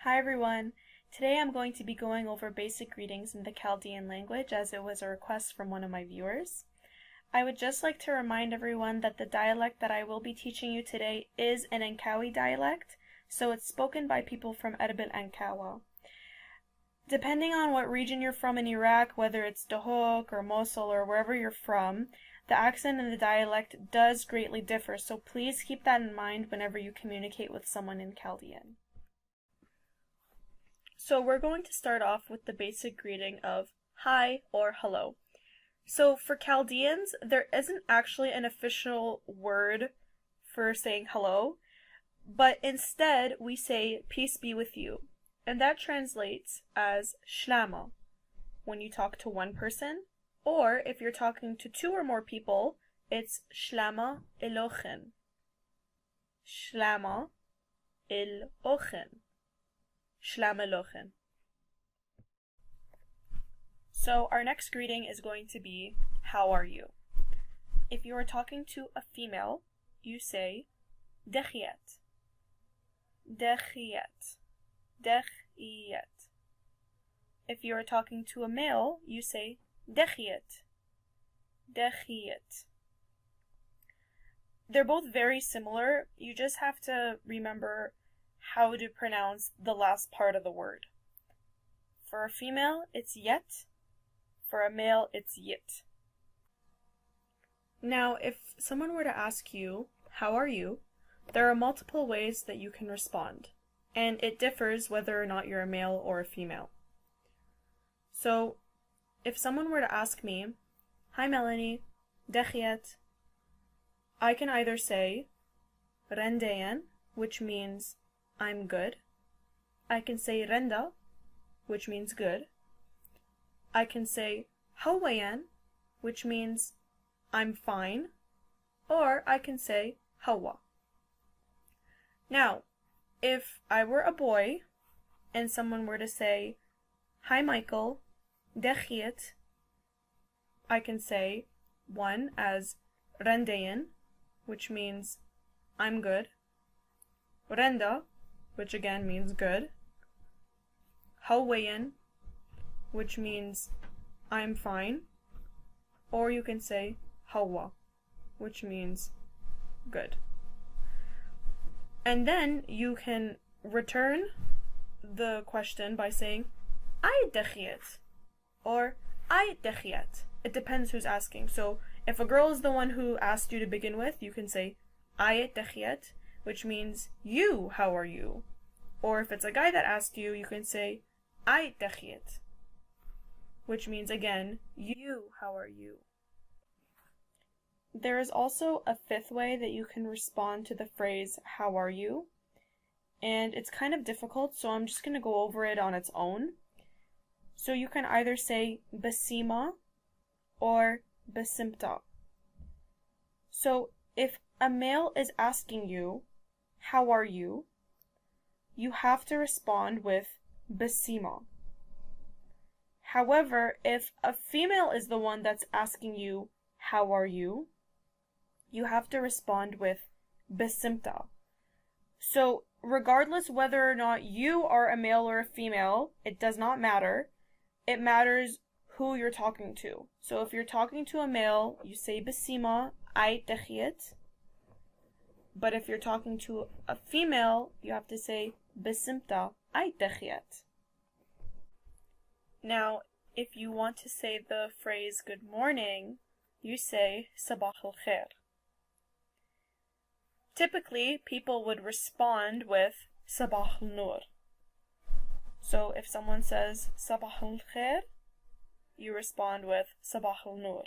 Hi everyone! Today I'm going to be going over basic greetings in the Chaldean language as it was a request from one of my viewers. I would just like to remind everyone that the dialect that I will be teaching you today is an Ankawi dialect, so it's spoken by people from Erbil Ankawa. Depending on what region you're from in Iraq, whether it's Dahok or Mosul or wherever you're from, the accent and the dialect does greatly differ, so please keep that in mind whenever you communicate with someone in Chaldean. So we're going to start off with the basic greeting of hi or hello. So for Chaldeans, there isn't actually an official word for saying hello, but instead we say peace be with you, and that translates as shlama when you talk to one person, or if you're talking to two or more people, it's shlama elochen. Shlama elochen. Shlamelochen. So our next greeting is going to be, how are you? If you are talking to a female, you say, dechiyat. Dechiyat. Dechiyat. If you are talking to a male, you say, dechiyat. Dechiyat. They're both very similar. You just have to remember how to pronounce the last part of the word. For a female, it's yet. For a male, it's yit. Now, if someone were to ask you, how are you? There are multiple ways that you can respond, and it differs whether or not you're a male or a female. So, if someone were to ask me, hi Melanie, dechiyat, I can either say, rendeyan, which means I'm good. I can say renda, which means good. I can say hawayan, which means I'm fine. Or I can say hawa. Now, if I were a boy and someone were to say, hi Michael, dechiyat, I can say one as rendeyan, which means I'm good. Renda, which again means good. Hawayan, which means I'm fine. Or you can say hawa, which means good. And then you can return the question by saying ay dechiyat or ay dechiyat. It depends who's asking. So if a girl is the one who asked you to begin with, you can say ay dechiyat, which means you, how are you? Or if it's a guy that asked you, you can say ay dechiyat, which means again, you, how are you? There is also a fifth way that you can respond to the phrase, how are you? And it's kind of difficult, so I'm just going to go over it on its own. So you can either say besima or besimta. So if a male is asking you, how are you? You have to respond with besima. However, if a female is the one that's asking you, how are you? You have to respond with besimta. So, regardless whether or not you are a male or a female, it does not matter. It matters who you're talking to. So if you're talking to a male, you say besima, ay dechiyat. But if you're talking to a female, you have to say besimta, ay dechiyat. Now, if you want to say the phrase good morning, you say sabah al-khair. Typically, people would respond with sabah al-nur. So if someone says sabah al-khair, you respond with sabah al-nur.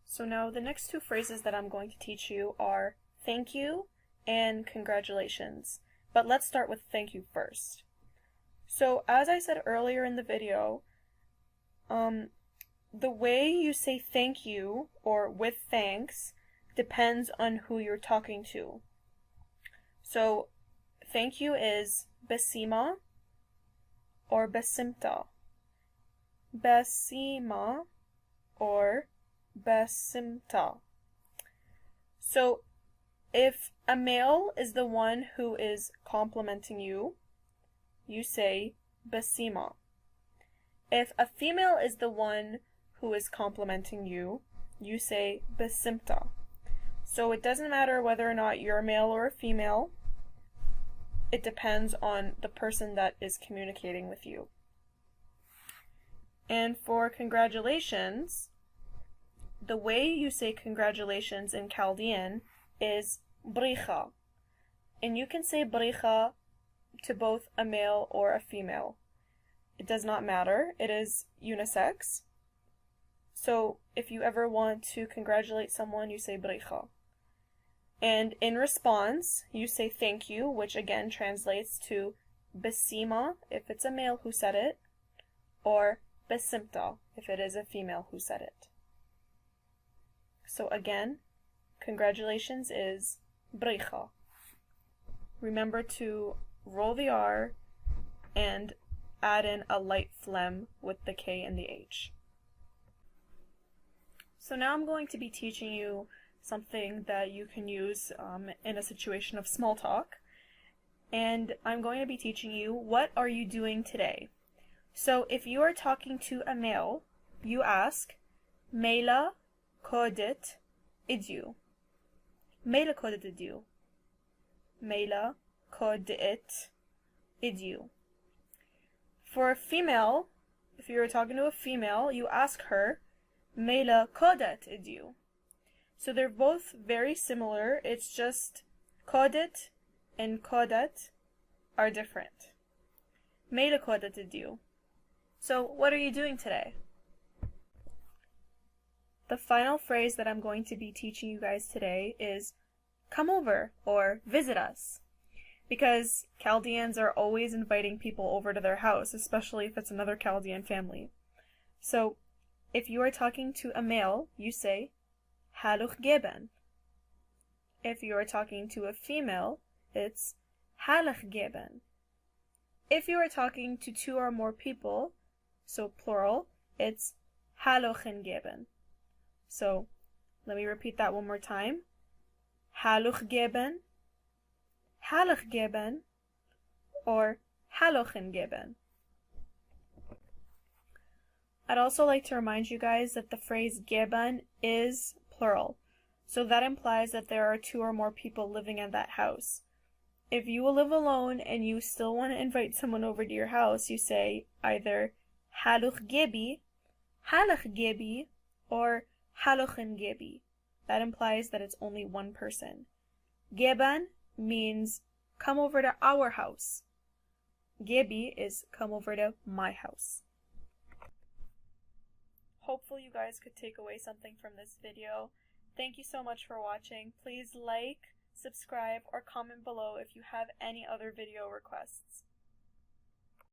So now the next two phrases that I'm going to teach you are thank you and congratulations. But let's start with thank you first. So as I said earlier in the video, the way you say thank you or with thanks depends on who you're talking to. So thank you is besima or besimta. Besima or besimta. So if a male is the one who is complimenting you, you say basima. If a female is the one who is complimenting you, you say basimta. So it doesn't matter whether or not you're a male or a female. It depends on the person that is communicating with you. And for congratulations, the way you say congratulations in Chaldean is bricha. And you can say bricha to both a male or a female. It does not matter. It is unisex. So if you ever want to congratulate someone, you say bricha. And in response, you say thank you, which again translates to basima if it's a male who said it, or basimta if it is a female who said it. So again, congratulations is bricha. Remember to roll the R and add in a light phlegm with the K and the H. So now I'm going to be teaching you something that you can use in a situation of small talk. And I'm going to be teaching you, what are you doing today? So if you are talking to a male, you ask, Mela kodet idyu. Mela kodet idyu. Mela kodet idyu. For a female, if you are talking to a female, you ask her, Mela kodet idyu. So they're both very similar, it's just kodet and kodet are different. Mela kodet idyu. So what are you doing today? The final phrase that I'm going to be teaching you guys today is come over or visit us. Because Chaldeans are always inviting people over to their house, especially if it's another Chaldean family. So if you are talking to a male, you say Haluch geben. If you are talking to a female, it's Halach geben. If you are talking to two or more people, so plural, it's Halochen geben. So let me repeat that one more time. Haluch geben, Halach geben, or Halochen geben. I'd also like to remind you guys that the phrase geben is plural. So that implies that there are two or more people living in that house. If you live alone and you still want to invite someone over to your house, you say either Haluch gebi, Halach gebi, or Halochen gebi. That implies that it's only one person. Geben means come over to our house. Gebi is come over to my house. Hopefully you guys could take away something from this video. Thank you so much for watching. Please like, subscribe, or comment below if you have any other video requests.